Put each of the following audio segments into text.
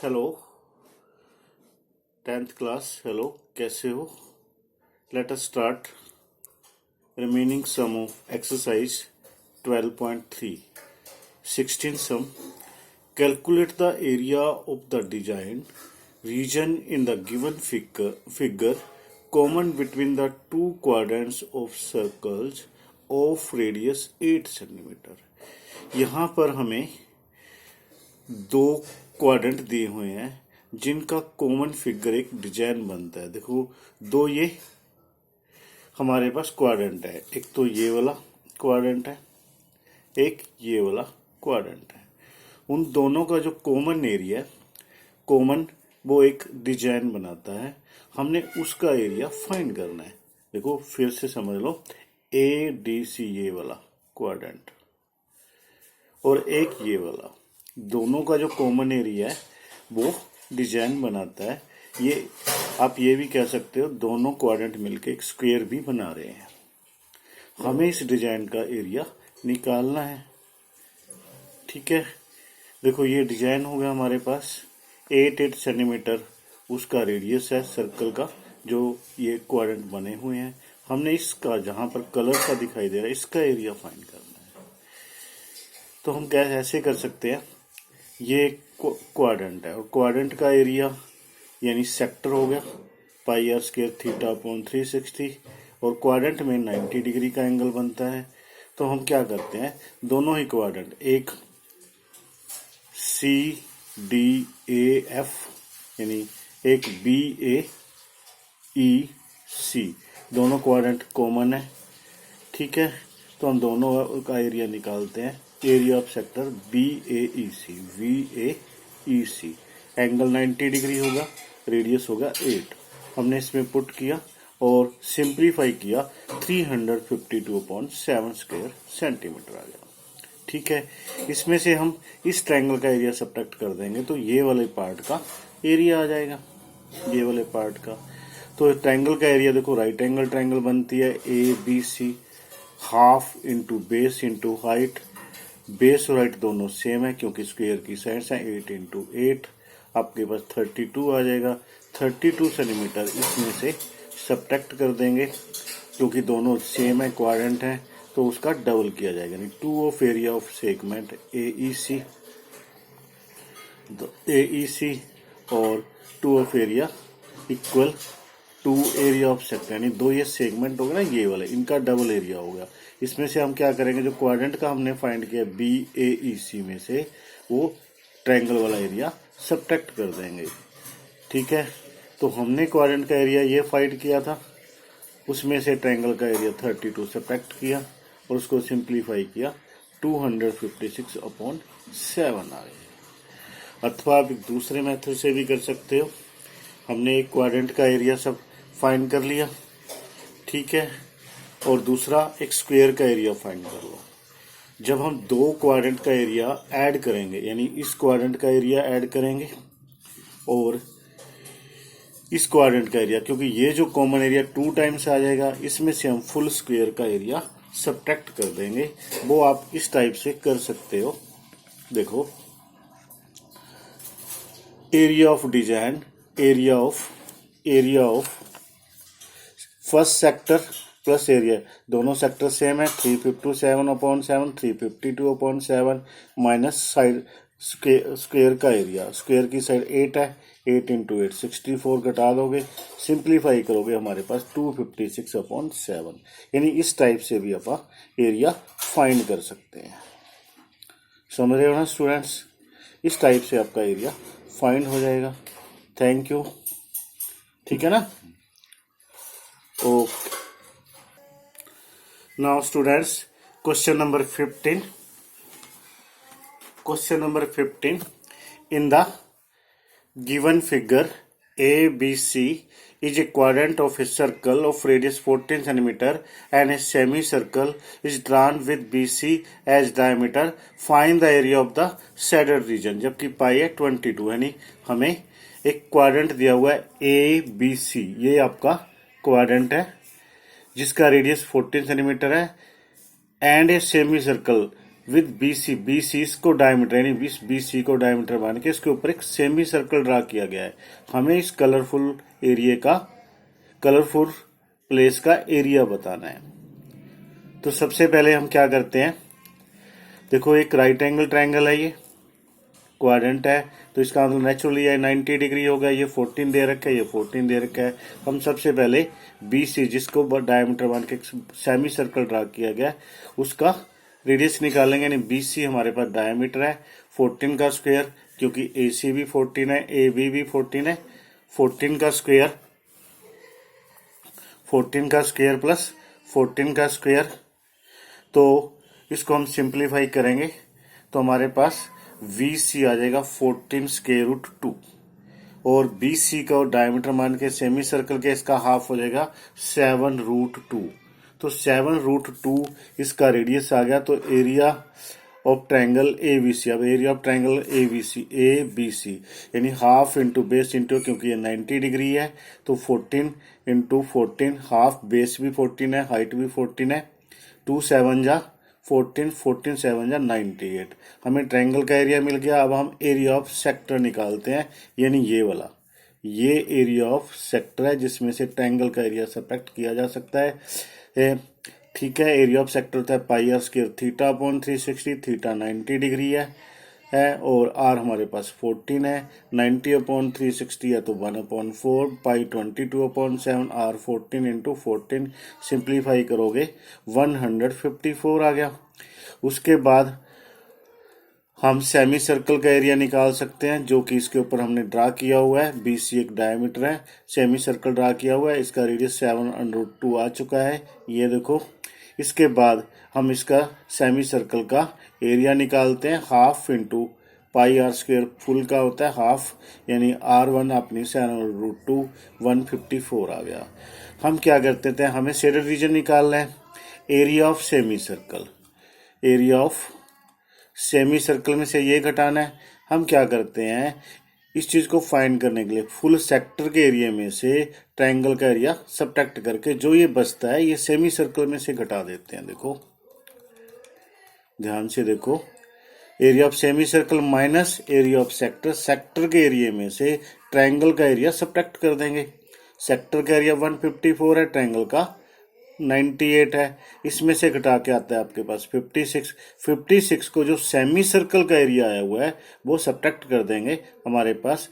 Hello 10th class. Hello, कैसे हो? Let us start remaining sum of exercise 12.3 16 sum. Calculate the area of the design region in the given figure common between the two quadrants of circles of radius 8 centimeter। यहाँ पर हमें दो quadrant दिए हुए हैं जिनका कॉमन फिगर एक design बनता है। देखो, दो ये हमारे पास क्वाड्रेंट है, एक तो ये वाला क्वाड्रेंट है, एक ये वाला क्वाड्रेंट है। उन दोनों का जो कॉमन एरिया है, कॉमन वो एक डिजाइन बनाता है। हमने उसका एरिया फाइंड करना है। देखो फिर से समझ लो, ए डी सी ये वाला क्वाड्रेंट और एक ये वाला, दोनों का जो कॉमन एरिया है वो डिजाइन बनाता है। ये आप ये भी कह सकते हो, दोनों क्वाड्रेंट मिलके एक स्क्वायर भी बना रहे हैं। हमें इस डिजाइन का एरिया निकालना है, ठीक है। देखो ये डिजाइन हो गया हमारे पास 8 सेंटीमीटर, उसका रेडियस है सर्कल का जो ये क्वाड्रेंट बने हुए हैं। हमने इसका, जहां पर कलर का दिखाई दे रहा है, इसका एरिया फाइंड करना है। तो हम कैसे ऐसे कर सकते हैं, ये क्वाड्रेंट है और क्वाड्रेंट का एरिया यानी सेक्टर हो गया पाई आर स्क्वायर थीटा अपॉन 360 और क्वाड्रेंट में 90 डिग्री का एंगल बनता है। तो हम क्या करते हैं, दोनों ही क्वाड्रेंट, एक सी डी ए एफ यानी एक बी ए ई सी, दोनों क्वाड्रेंट कॉमन है, ठीक है। तो हम दोनों का एरिया निकालते हैं। Area of sector B A E C, V A E C, angle 90 degree होगा, रेडियस होगा 8। हमने इसमें पुट किया और सिंप्लीफाई किया, 352/7 स्क्वायर सेंटीमीटर आ गया, ठीक है। इसमें से हम इस ट्रायंगल का एरिया सब्ट्रैक्ट कर देंगे तो ये वाले पार्ट का एरिया आ जाएगा, ये वाले पार्ट का। तो ट्रायंगल का एरिया देखो, राइट एंगल ट्रायंगल बनती है A B C, half into base into height. Base और हाइट दोनों सेम है क्योंकि स्क्वायर की साइड्स हैं, 8 इंटू 8 आपके पास 32 आ जाएगा। 32 सेंटीमीटर इसमें से सब्ट्रैक्ट कर देंगे क्योंकि दोनों सेम है, क्वाड्रेंट है, तो उसका डबल किया जाएगा, यानी 2 of area of segment A E C और 2 of area equal 2 area of sector, यानी दो ये सेगमेंट हो गया ना, ये वाले, इनका डबल एरिया होगा। इसमें से हम क्या करेंगे, जो क्वाड्रेंट का हमने फाइंड किया बी ए ई सी में से वो ट्रायंगल वाला एरिया सब्ट्रैक्ट कर देंगे, ठीक है। तो हमने क्वाड्रेंट का एरिया ये फाइंड किया था, उसमें से ट्रायंगल का एरिया 32 सब्ट्रैक्ट किया और उसको सिंप्लीफाई किया, 256/7 आ गया। अथवा आप एक दूसरे मेथड से भी कर सकते हो। हमने एक क्वाड्रेंट का एरिया सब फाइंड कर लिया, ठीक है, और दूसरा एक स्क्वायर का एरिया फाइंड कर लो। जब हम दो क्वाड्रेंट का एरिया ऐड करेंगे, यानी इस क्वाड्रेंट का एरिया ऐड करेंगे और इस क्वाड्रेंट का एरिया, क्योंकि ये जो कॉमन एरिया 2 टाइम्स आ जाएगा, इसमें से हम फुल स्क्वायर का एरिया सब्ट्रैक्ट कर देंगे। वो आप इस टाइप से कर सकते हो। देखो, area of design, area of first sector plus area, दोनों सेक्टर सेम है, 357/7, 352/7 माइनस साइड स्क्वायर का एरिया, स्क्वायर की साइड 8 है, 8 इंटू 8 64 घटा दोगे, सिंप्लीफाई करोगे, हमारे पास 256/7, यानी इस टाइप से भी आप एरिया फाइंड कर सकते हैं। समझ रहे हो ना स्टूडेंट्स, इस टाइप से आपका एरिया फाइंड हो जाएगा। थैंक यू, ठीक है ना। Okay, now students, question number 15। Question number 15. In the given figure, ABC is a quadrant of a circle of radius 14 centimeter and a semicircle is drawn with BC as diameter. Find the area of the shaded region. जबकि पाई है 22, यानी हमें एक quadrant दिया हुआ है ABC, ये आपका क्वाड्रेंट है जिसका रेडियस 14 सेंटीमीटर है, and a semi circle with BC, BC इसको डायमीटर यानी BC को डायमीटर मान के इसके ऊपर एक सेमी सर्कल ड्रा किया गया है। हमें इस कलरफुल प्लेस का एरिया बताना है। तो सबसे पहले हम क्या करते हैं, देखो एक राइट एंगल ट्रायंगल है, ये क्वाड्रेंट है, तो इसका मतलब नेचुरली है 90 डिग्री होगा। ये 14 दे रखा है, ये 14 दे रखा है। हम सबसे पहले BC जिसको डायमीटर मान के सेमी सर्कल ड्रा किया गया उसका रेडियस निकालेंगे। यानी BC हमारे पास डायमीटर है 14 का स्क्वायर, क्योंकि AC भी 14 है, AB भी 14 है। 14 का स्क्वायर प्लस 14 का स्क्वायर, तो इसको हम सिंप्लीफाई करेंगे तो हमारे पास VC आ जाएगा 14 स्क्वायर रूट 2, और BC का डायमीटर मान के सेमी सर्कल के इसका हाफ हो जाएगा 7 रूट 2। तो 7 रूट 2 इसका रेडियस आ गया। तो एरिया ऑफ ट्रायंगल ABC, अब एरिया ऑफ ट्रायंगल ABC यानी हाफ इंटू बेस इंटू, क्योंकि ये 90 डिग्री है तो 14 इंटू 14, हाफ बेस भी 14 है, हाइट भी 14 है, 2 7 जा 14, 14 7 जा 98। हमें ट्रायंगल का एरिया मिल गया। अब हम एरिया ऑफ सेक्टर निकालते हैं, यानी ये वाला, ये एरिया ऑफ सेक्टर है जिसमें से ट्रायंगल का एरिया सब्ट्रैक्ट किया जा सकता है। ठीक है, एरिया ऑफ सेक्टर होता है pi r square theta upon 360, theta 90 degree है और आर हमारे पास 14 है, 90 अपॉन 360 है तो 1/4, पाई 22/7, आर 14 इंटू 14, सिंप्लीफाई करोगे 154 आ गया। उसके बाद हम सेमी सर्कल का एरिया निकाल सकते हैं, जो कि इसके ऊपर हमने ड्रा किया हुआ है। BC एक डायमीटर है, सेमी सर्कल ड्रा किया हुआ है, इसका रेडियस 7√2 आ चुका है, ये देखो। इसके बाद हम इसका सेमी सर्कल का एरिया निकालते हैं, half into pi r square, full का होता है हाफ, यानी R1 अपनी 7√2, 154 आ गया। हम क्या करते थे, हमें शेडेड रीजन निकालना है, area of semi circle, area of semi circle में से ये घटाना है। हम क्या करते हैं, इस चीज को फाइंड करने के लिए फुल सेक्टर के एरिया में से ट्रायंगल का एरिया सब्ट्रैक्ट करके जो ये बचता है ये सेमी सर्कल में से घटा देते हैं। देखो ध्यान से देखो, area of semi circle minus area of sector, sector के एरिया में से ट्रायंगल का एरिया सब्ट्रैक्ट कर देंगे। सेक्टर का एरिया 154 है, ट्रायंगल का 98 है, इसमें से घटा के आता है आपके पास 56। 56 को जो सेमी सर्कल का एरिया आया हुआ है वो सब्ट्रैक्ट कर देंगे, हमारे पास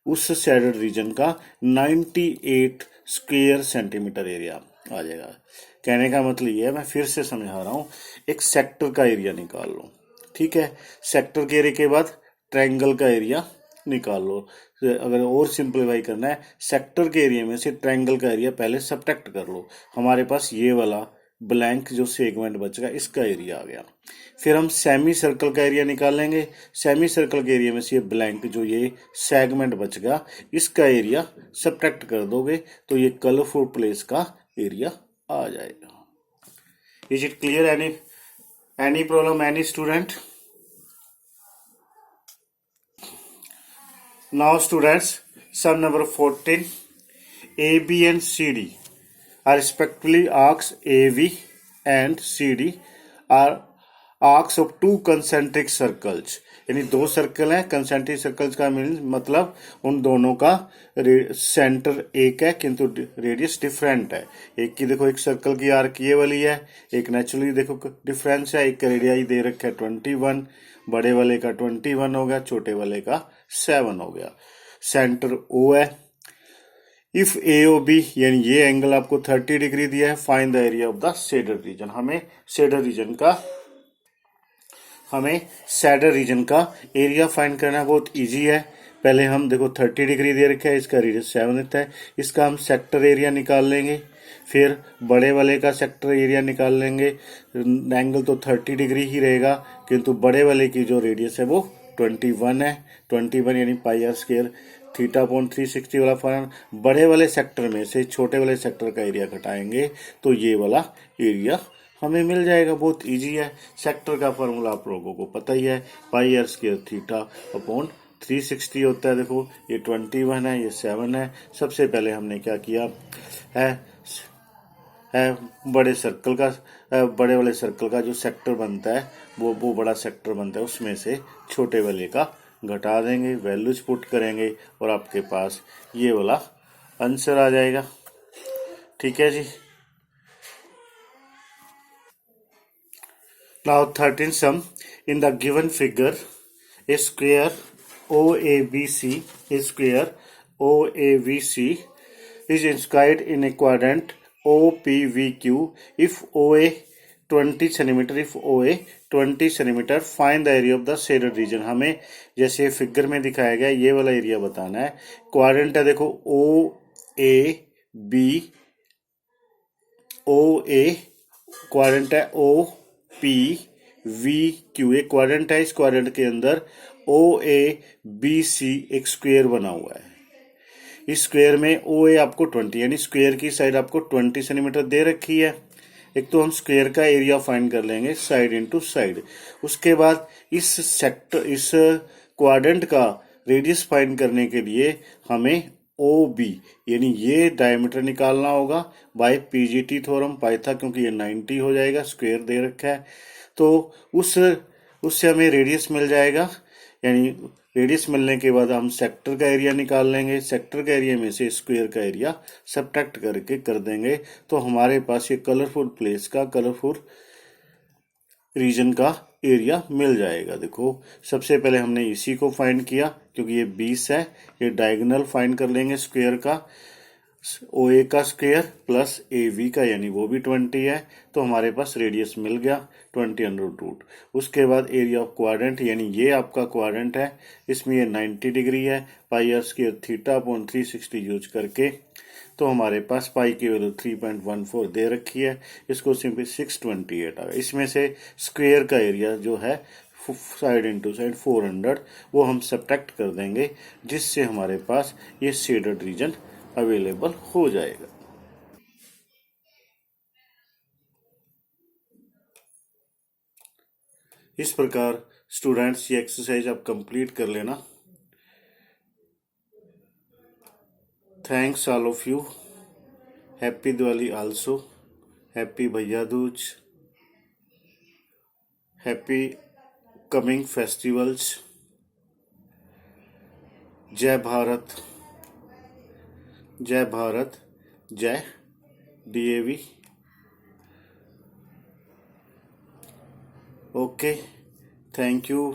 उस शेडेड रीजन का 98 स्क्वायर सेंटीमीटर एरिया आ जाएगा। कहने का मतलब ये है, मैं फिर से समझा रहा हूँ, एक सेक्टर का एरिया निकाल लो, ठीक है। सेक्टर के एरिया के बाद ट्रायंगल का एरिया निकाल लो। अगर और सिंप्लीफाई करना है, सेक्टर के एरिया में से ट्रायंगल का एरिया पहले सब्ट्रैक्ट कर लो, हमारे पास ये वाला ब्लैंक जो सेगमेंट बचेगा इसका एरिया आ गया। फिर हम सेमी सर्कल का एरिया निकालेंगे, सेमी सर्कल के एरिया में से ये ब्लैंक जो ये सेगमेंट बचेगा इसका एरिया सब्ट्रैक्ट कर दोगे तो ये कलरफुल प्लेस का एरिया आ जाएगा। Is it clear? Any problem, any student? Now students, sum number 14, AB and CD are respectively arcs AV and CD are arcs of two concentric circles। यानी दो circle हैं, concentric circles का mean मतलब उन दोनों का centre एक है किंतु रेडियस डिफरेंट है। एक की देखो, एक सर्कल की आर्क ये वाली है, एक नेचुरली देखो डिफरेंस है, एक का रेडियाई दे रखा है 21, बड़े वाले का 21 हो गया, छोटे वाले का 7 हो गया। सेंटर O है। इफ AOB यानी ये एंगल आपको 30 डिग्री दिया है, find the area of the shaded region. हमें शेडेड रीजन का एरिया फाइंड करना बहुत इजी है। पहले हम देखो 30 डिग्री दे रखा है, इसका रेडियस 7 देता है, इसका हम सेक्टर एरिया निकाल लेंगे, फिर बड़े वाले का सेक्टर एरिया निकाल लेंगे। एंगल तो 30 डिग्री ही रहेगा किंतु बड़े वाले की जो रेडियस है वो 21 है, 21 यानी पाई आर स्क्वायर थीटा अपॉन 360 वाला फॉर्मूला। बड़े वाले सेक्टर में से छोटे वाले सेक्टर का एरिया घटाएंगे तो ये वाला एरिया हमें मिल जाएगा। बहुत इजी है, सेक्टर का फॉर्मूला आप लोगों को पता ही है, pi r square theta upon 360 होता है। देखो ये 21 है, ये 7 है। सबसे पहले हमने क्या किया है बड़े वाले सर्कल का जो सेक्टर बनता है वो बड़ा सेक्टर बनता है, उसमें से छोटे वाले का घटा देंगे, वैल्यूज पुट करेंगे और आपके पास ये वाला आंसर आ जाएगा। ठीक है जी। Now 13 sum in the given figure a square OABC is inscribed in a quadrant OPVQ if OA 20 centimeter, if OA 20 centimeter, find the area of the shaded region। हमें जैसे फिगर में दिखाया गया ये वाला एरिया बताना है। क्वाड्रेंट है, देखो OA क्वाड्रेंट है, OPVQ एक क्वाड्रेंट है। इस क्वाड्रेंट के अंदर OABC एक स्क्वायर बना हुआ है। इस स्क्वायर में OA आपको 20 यानी स्क्वायर की साइड आपको 20 सेंटीमीटर दे रखी है। एक तो हम स्क्वायर का एरिया फाइंड कर लेंगे साइड इनटू साइड। उसके बाद इस क्वाड्रेंट का रेडियस फाइंड करने के लिए हमें OB यानी ये डायमीटर निकालना होगा बाय PGT थ्योरम, पाइथा, क्योंकि ये 90 हो जाएगा, स्क्वायर दे रखा है। तो उससे हमें रेडियस मिल जाएगा। यानी रेडियस मिलने के बाद हम सेक्टर का एरिया निकाल लेंगे। सेक्टर का एरिया में से स्क्वायर का एरिया सब्ट्रैक्ट करके कर देंगे तो हमारे पास ये कलरफुल प्लेस का, कलरफुल रीजन का एरिया मिल जाएगा। देखो सबसे पहले हमने इसी को फाइंड किया क्योंकि ये 20 है, ये डायगोनल फाइंड कर लेंगे स्क्वायर का, OA का स्क्वायर प्लस AV का यानी वो भी 20 है, तो हमारे पास रेडियस मिल गया 20√रूट। उसके बाद एरिया ऑफ क्वाड्रेंट यानी ये आपका क्वाड्रेंट है, इसमें ये 90 डिग्री है, pi r square theta upon 360 use करके, तो हमारे पास पाई की वैल्यू 3.14 दे रखी है। इसको सिंपली 628 आ गया। इसमें से स्क्वायर का एरिया जो है साइड इंटू साइड 400 वो हम सब्ट्रैक्ट कर देंगे, जिससे हमारे पास ये शेडेड रीजन अवेलेबल हो जाएगा। इस प्रकार स्टूडेंट्स ये एक्सरसाइज आप कंप्लीट कर लेना। Thanks all of you. Happy Diwali also, happy भैया दूज, हैप्पी कमिंग फेस्टिवल्स। जय भारत, जय भारत, जय DAV। Okay, thank you.